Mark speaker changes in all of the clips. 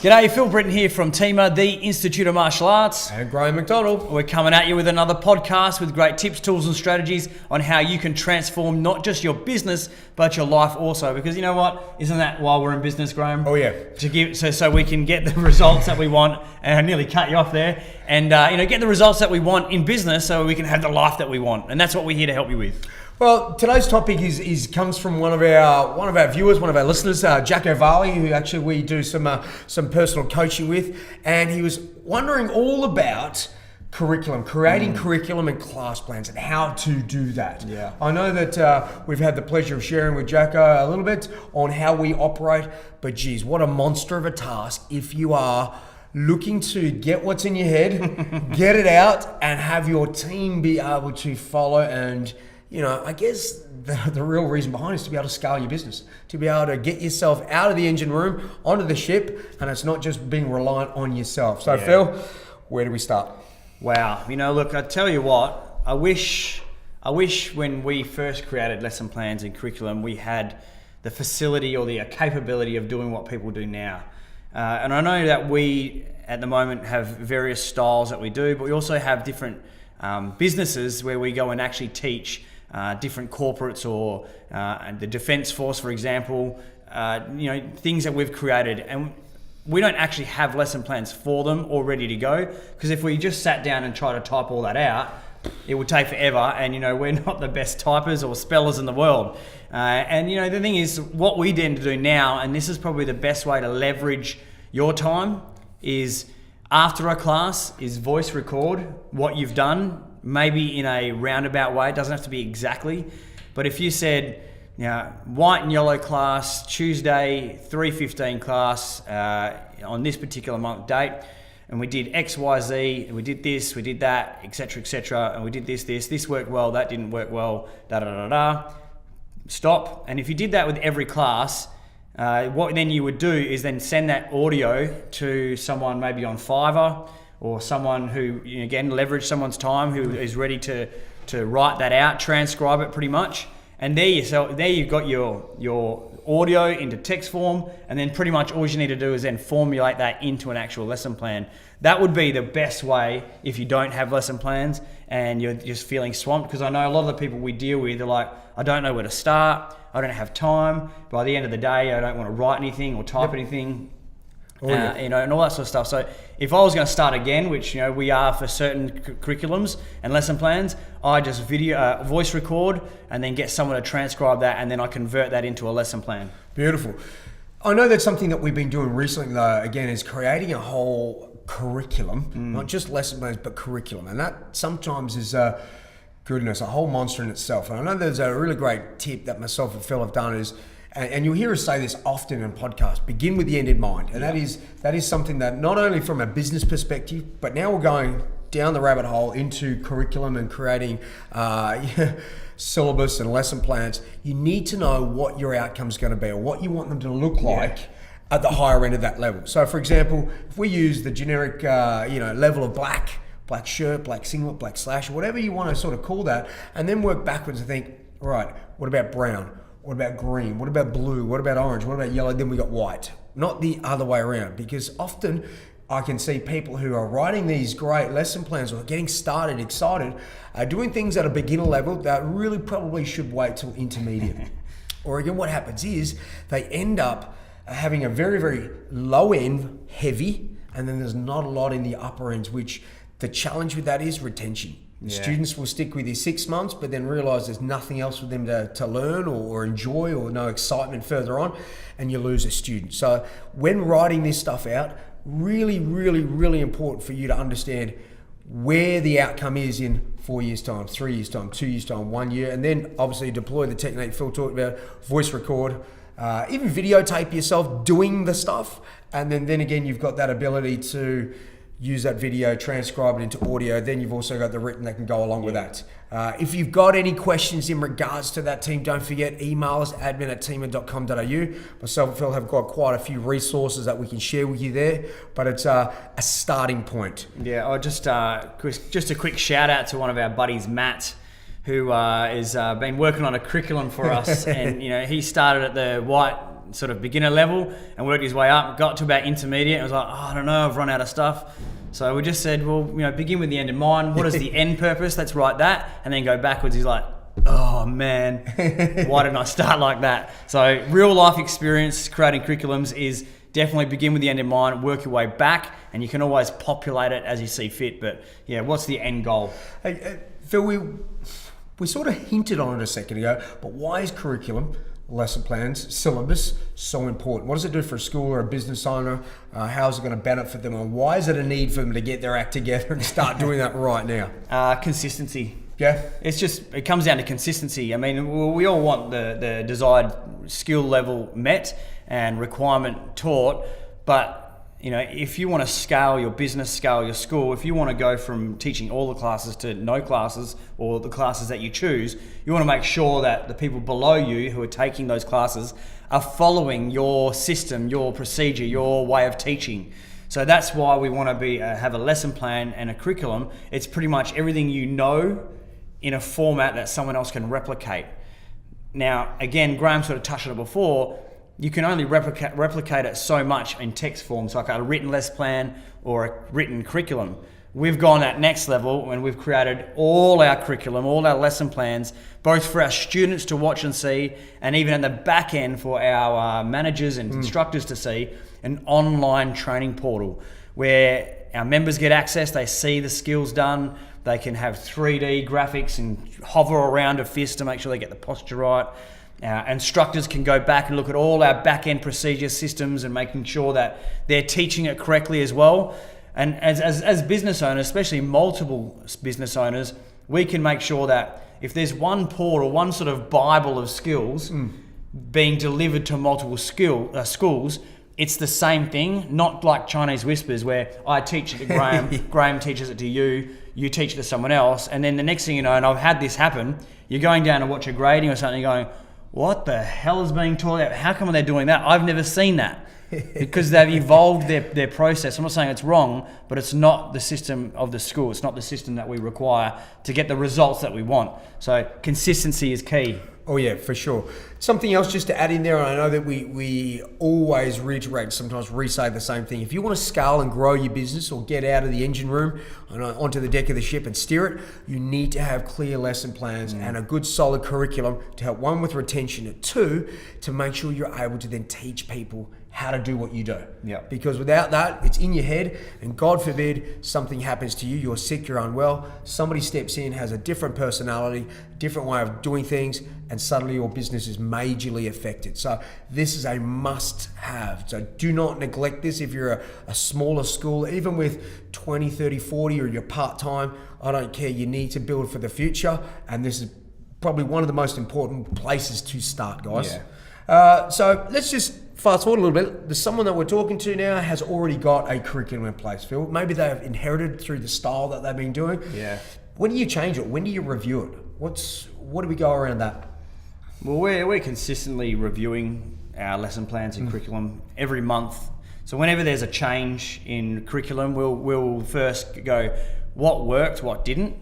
Speaker 1: G'day, Phil Britton here from TEMA, the Institute of Martial Arts.
Speaker 2: And Graham McDonald.
Speaker 1: We're coming at you with another podcast with great tips, tools and strategies on how you can transform not just your business, but your life also. Because you know what? Isn't that why we're in business, Graham?
Speaker 2: Oh yeah.
Speaker 1: So we can get the results that we want, and I nearly cut you off there, and get the results that we want in business so we can have the life that we want. And that's what we're here to help you with.
Speaker 2: Well, today's topic comes from one of our viewers, one of our listeners, JACKO VARLEY, who actually we do some personal coaching with, and he was wondering all about curriculum, creating curriculum and class plans, and how to do that.
Speaker 1: Yeah.
Speaker 2: I know that we've had the pleasure of sharing with JACKO a little bit on how we operate, but geez, what a monster of a task if you are looking to get what's in your head, get it out, and have your team be able to follow. And I guess the real reason behind it is to be able to scale your business, to be able to get yourself out of the engine room, onto the ship, and it's not just being reliant on yourself. So Phil, where do we start?
Speaker 1: Wow, look, I tell you what, I wish when we first created lesson plans and curriculum, we had the facility or the capability of doing what people do now. And I know that we, at the moment, have various styles that we do, but we also have different businesses where we go and actually teach different corporates or the Defence Force, for example, things that we've created. And we don't actually have lesson plans for them all ready to go, because if we just sat down and tried to type all that out, it would take forever, and we're not the best typers or spellers in the world. The thing is, what we tend to do now, and this is probably the best way to leverage your time, is after a class is voice record what you've done, maybe in a roundabout way. It doesn't have to be exactly, but if you said, white and yellow class, Tuesday, 3:15 class, on this particular month date, and we did X, Y, Z, and we did this, we did that, etc., and we did this worked well, that didn't work well, stop. And if you did that with every class, what then you would do is then send that audio to someone maybe on Fiverr, or someone who, again, leverage someone's time, who is ready to write that out, transcribe it pretty much. And there you've got your audio into text form, and then pretty much all you need to do is then formulate that into an actual lesson plan. That would be the best way if you don't have lesson plans and you're just feeling swamped, because I know a lot of the people we deal with are like, I don't know where to start, I don't have time, by the end of the day I don't want to write anything or type anything. And all that sort of stuff. So if I was going to start again, which we are for certain curriculums and lesson plans, I just voice record and then get someone to transcribe that, and then I convert that into a lesson plan.
Speaker 2: Beautiful. I know that's something that we've been doing recently, though, again, is creating a whole curriculum, not just lesson plans, but curriculum. And that sometimes is goodness, a whole monster in itself. And I know there's a really great tip that myself and Phil have done is, and you'll hear us say this often in podcasts, begin with the end in mind. And that is something that not only from a business perspective, but now we're going down the rabbit hole into curriculum and creating syllabus and lesson plans. You need to know what your outcome is going to be, or what you want them to look like at the higher end of that level. So for example, if we use the generic level of black shirt, black singlet, black slash, whatever you want to sort of call that, and then work backwards and think, all right, what about brown? What about green? What about blue? What about orange? What about yellow? Then we got white. Not the other way around, because often I can see people who are writing these great lesson plans or getting started, excited, are doing things at a beginner level that really probably should wait till intermediate. Or again, what happens is they end up having a very, very low end, heavy, and then there's not a lot in the upper ends, which the challenge with that is retention. Students will stick with you 6 months, but then realize there's nothing else for them to learn or enjoy, or no excitement further on, and you lose a student. So when writing this stuff out, really, really, really important for you to understand where the outcome is in 4 years' time, 3 years' time, 2 years' time, 1 year, and then obviously deploy the technique Phil talked about, voice record, even videotape yourself doing the stuff, and then again, you've got that ability to use that video, transcribe it into audio. Then you've also got the written that can go along with that. If you've got any questions in regards to that team, don't forget, email us admin@tema.com.au. Myself and Phil have got quite a few resources that we can share with you there, but it's a starting point.
Speaker 1: Yeah, I just a quick shout out to one of our buddies, Matt, who has been working on a curriculum for us, and he started at the white sort of beginner level and worked his way up, got to about intermediate, and was like, I don't know, I've run out of stuff. So we just said, well, begin with the end in mind. What is the end purpose? Let's write that, and then go backwards. He's like, oh man, why didn't I start like that? So real life experience creating curriculums is definitely begin with the end in mind, work your way back, and you can always populate it as you see fit. But yeah, what's the end goal?
Speaker 2: Hey, Phil, we sort of hinted on it a second ago, but why is curriculum, lesson plans, syllabus so important? What does it do for a school or a business owner? How is it going to benefit them? And why is it a need for them to get their act together and start doing that right now?
Speaker 1: Consistency.
Speaker 2: Yeah.
Speaker 1: It comes down to consistency. I mean, we all want the desired skill level met and requirement taught, but if you want to scale your business, scale your school, if you want to go from teaching all the classes to no classes or the classes that you choose, you want to make sure that the people below you who are taking those classes are following your system, your procedure, your way of teaching. So that's why we want to have a lesson plan and a curriculum. It's pretty much everything you know in a format that someone else can replicate. Now, again, Graham sort of touched on it before, you can only replicate it so much in text form, so like a written lesson plan or a written curriculum. We've gone that next level and we've created all our curriculum, all our lesson plans, both for our students to watch and see, and even at the back end for our managers and instructors to see, an online training portal where our members get access, they see the skills done, they can have 3D graphics and hover around a fist to make sure they get the posture right. Instructors can go back and look at all our back-end procedure systems and making sure that they're teaching it correctly as well. And as business owners, especially multiple business owners, we can make sure that if there's one portal, one sort of Bible of skills being delivered to multiple schools, it's the same thing, not like Chinese whispers where I teach it to Graham, Graham teaches it to you, you teach it to someone else, and then the next thing you know, and I've had this happen, you're going down to watch a grading or something, you're going, what the hell is being taught? How come they're doing that? I've never seen that. Because they've evolved their process. I'm not saying it's wrong, but it's not the system of the school. It's not the system that we require to get the results that we want. So consistency is key.
Speaker 2: Oh yeah, for sure. Something else just to add in there, and I know that we always reiterate, sometimes re-say the same thing. If you want to scale and grow your business or get out of the engine room and onto the deck of the ship and steer it, you need to have clear lesson plans and a good solid curriculum to help, one, with retention, and two, to make sure you're able to then teach people how to do what you do.
Speaker 1: Yeah.
Speaker 2: Because without that, it's in your head, and God forbid something happens to you, you're sick, you're unwell, somebody steps in, has a different personality, different way of doing things, and suddenly your business is majorly affected. So this is a must have. So do not neglect this. If you're a smaller school, even with 20, 30, 40, or you're part-time, I don't care, you need to build for the future, and this is probably one of the most important places to start, guys.
Speaker 1: Yeah.
Speaker 2: So let's just fast forward a little bit. There's someone that we're talking to now has already got a curriculum in place, Phil. Maybe they have inherited through the style that they've been doing.
Speaker 1: Yeah.
Speaker 2: When do you change it? When do you review it? What do we go around that?
Speaker 1: Well, we're consistently reviewing our lesson plans and curriculum every month. So whenever there's a change in curriculum, we'll first go, what worked, what didn't?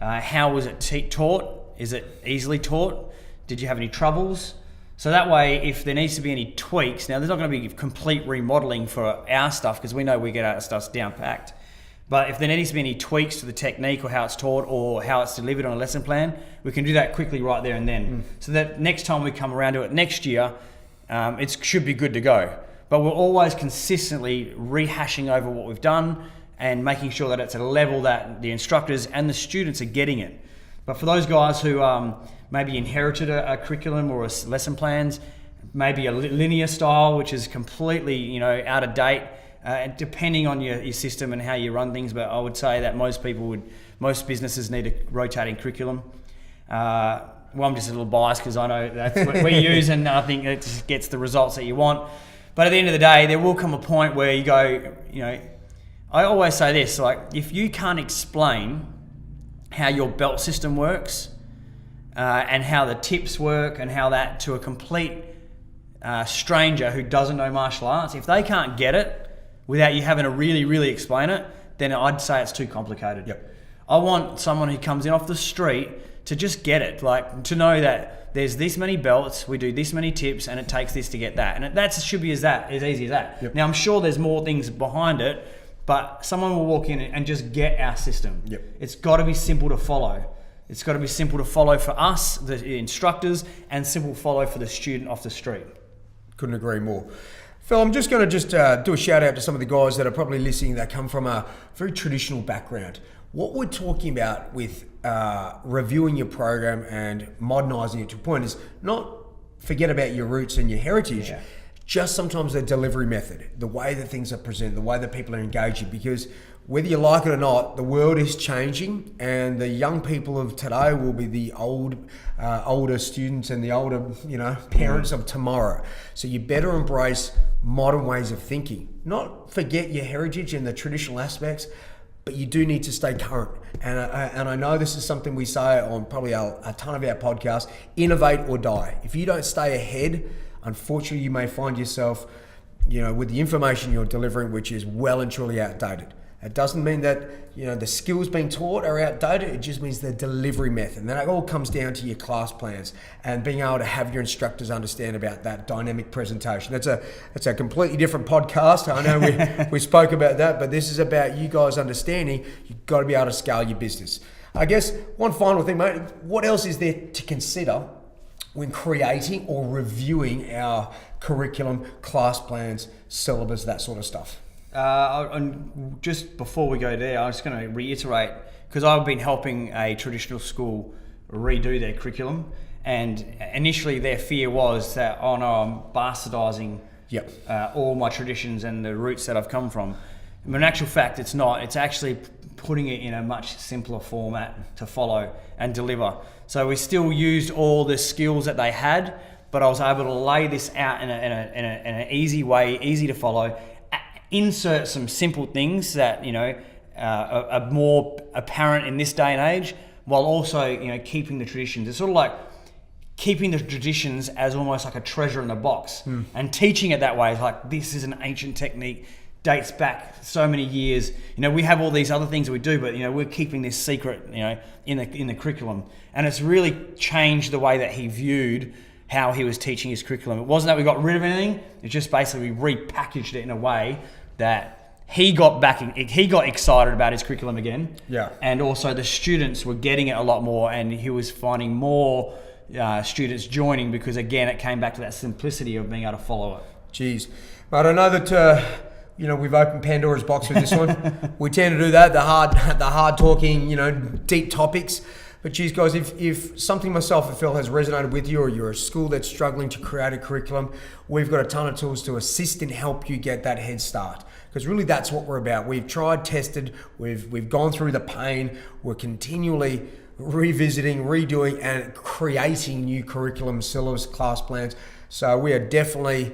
Speaker 1: How was it taught? Is it easily taught? Did you have any troubles? So that way, if there needs to be any tweaks, now there's not going to be complete remodeling for our stuff because we know we get our stuff down packed. But if there needs to be any tweaks to the technique or how it's taught or how it's delivered on a lesson plan, we can do that quickly right there and then. So that next time we come around to it next year, it should be good to go. But we're always consistently rehashing over what we've done and making sure that it's at a level that the instructors and the students are getting it. But for those guys who maybe inherited a curriculum or a lesson plans, maybe a linear style, which is completely out of date, depending on your system and how you run things. But I would say that most most businesses need a rotating curriculum. Well, I'm just a little biased because I know that's what we use, and I think it just gets the results that you want. But at the end of the day, there will come a point where you go, I always say this, like if you can't explain how your belt system works and how the tips work and how that to a complete stranger who doesn't know martial arts, if they can't get it without you having to really, really explain it, then I'd say it's too complicated.
Speaker 2: Yep.
Speaker 1: I want someone who comes in off the street to just get it, like to know that there's this many belts, we do this many tips, and it takes this to get that, and that should be as easy as that.
Speaker 2: Yep.
Speaker 1: Now I'm sure there's more things behind it, but someone will walk in and just get our system.
Speaker 2: Yep.
Speaker 1: It's got to be simple to follow. It's got to be simple to follow for us, the instructors, and simple to follow for the student off the street.
Speaker 2: Couldn't agree more. Phil, I'm just going to do a shout out to some of the guys that are probably listening that come from a very traditional background. What we're talking about with reviewing your program and modernising it to a point is not forget about your roots and your heritage, just sometimes the delivery method, the way that things are presented, the way that people are engaging, because whether you like it or not, the world is changing, and the young people of today will be the older students and the older, parents of tomorrow. So you better embrace modern ways of thinking. Not forget your heritage and the traditional aspects, but you do need to stay current. And I know this is something we say on probably a ton of our podcasts: innovate or die. If you don't stay ahead, unfortunately, you may find yourself, with the information you're delivering, which is well and truly outdated. It doesn't mean that, the skills being taught are outdated. It just means the delivery method. And then it all comes down to your class plans and being able to have your instructors understand about that dynamic presentation. That's a completely different podcast. I know we spoke about that, but this is about you guys understanding you've got to be able to scale your business. I guess one final thing, mate, what else is there to consider when creating or reviewing our curriculum, class plans, syllabus, that sort of stuff?
Speaker 1: And just before we go there, I'm just going to reiterate, because I've been helping a traditional school redo their curriculum, and initially their fear was that, oh no, I'm bastardizing all my traditions and the roots that I've come from. But in actual fact, it's not. It's actually putting it in a much simpler format to follow and deliver. So we still used all the skills that they had, but I was able to lay this out in an easy way, easy to follow. Insert some simple things that are more apparent in this day and age, while also keeping the traditions. It's sort of like keeping the traditions as almost like a treasure in a box, and teaching it that way. It's like, this is an ancient technique, dates back so many years. We have all these other things that we do, but we're keeping this secret in the curriculum, and it's really changed the way that he viewed how he was teaching his curriculum. It wasn't that we got rid of anything, it's just basically we repackaged it in a way that he got excited about his curriculum again.
Speaker 2: Yeah. And
Speaker 1: also the students were getting it a lot more, and he was finding more students joining, because again, it came back to that simplicity of being able to follow it.
Speaker 2: Jeez. But I know that we've opened Pandora's box with this one. We tend to do that, the hard talking, deep topics. But geez, guys, if something myself and Phil has resonated with you, or you're a school that's struggling to create a curriculum, we've got a ton of tools to assist and help you get that head start. Because really that's what we're about. We've tried, tested, we've gone through the pain, we're continually revisiting, redoing, and creating new curriculum, syllabus, class plans. So we are definitely,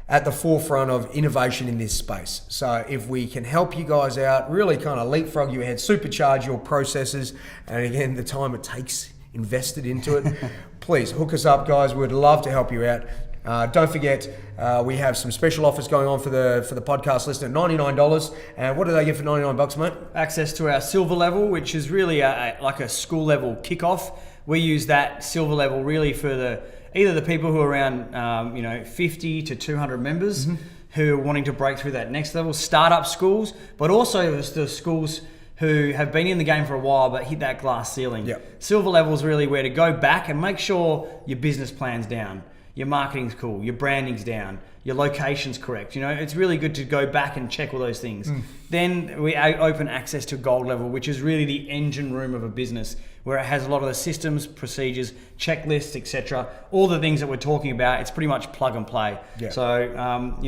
Speaker 2: at the forefront of innovation in this space. So if we can help you guys out, really kind of leapfrog you ahead, supercharge your processes, and again, the time it takes invested into it, please hook us up, guys. We'd love to help you out. Don't forget, we have some special offers going on for the podcast listener, $99. And what do they get for $99, mate?
Speaker 1: Access to our silver level, which is really like a school level kickoff. We use that silver level really for either the people who are around 50 to 200 members who are wanting to break through that next level, startup schools, but also the schools who have been in the game for a while but hit that glass ceiling.
Speaker 2: Yep.
Speaker 1: Silver level is really where to go back and make sure your business plan's down, your marketing's cool, your branding's down, your location's correct. It's really good to go back and check all those things. Then we open access to gold level, which is really the engine room of a business, where it has a lot of the systems, procedures, checklists, etc. All the things that we're talking about, it's pretty much plug and play.
Speaker 2: Yeah.
Speaker 1: So,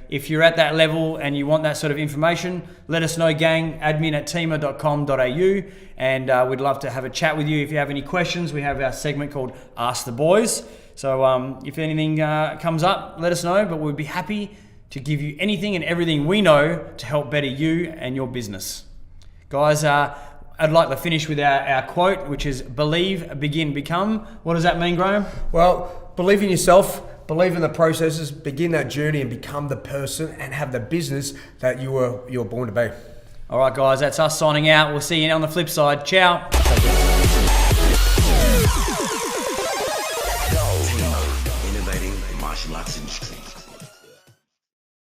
Speaker 1: if you're at that level and you want that sort of information, let us know, gang, admin@tima.com.au, and we'd love to have a chat with you. If you have any questions, we have our segment called Ask the Boys. So if anything comes up, let us know, but we'd be happy to give you anything and everything we know to help better you and your business. Guys, I'd like to finish with our quote, which is believe, begin, become. What does that mean, Graham?
Speaker 2: Well, believe in yourself, believe in the processes, begin that journey and become the person and have the business that you were born to be.
Speaker 1: All right, guys, that's us signing out. We'll see you on the flip side. Ciao.
Speaker 3: martial arts industry.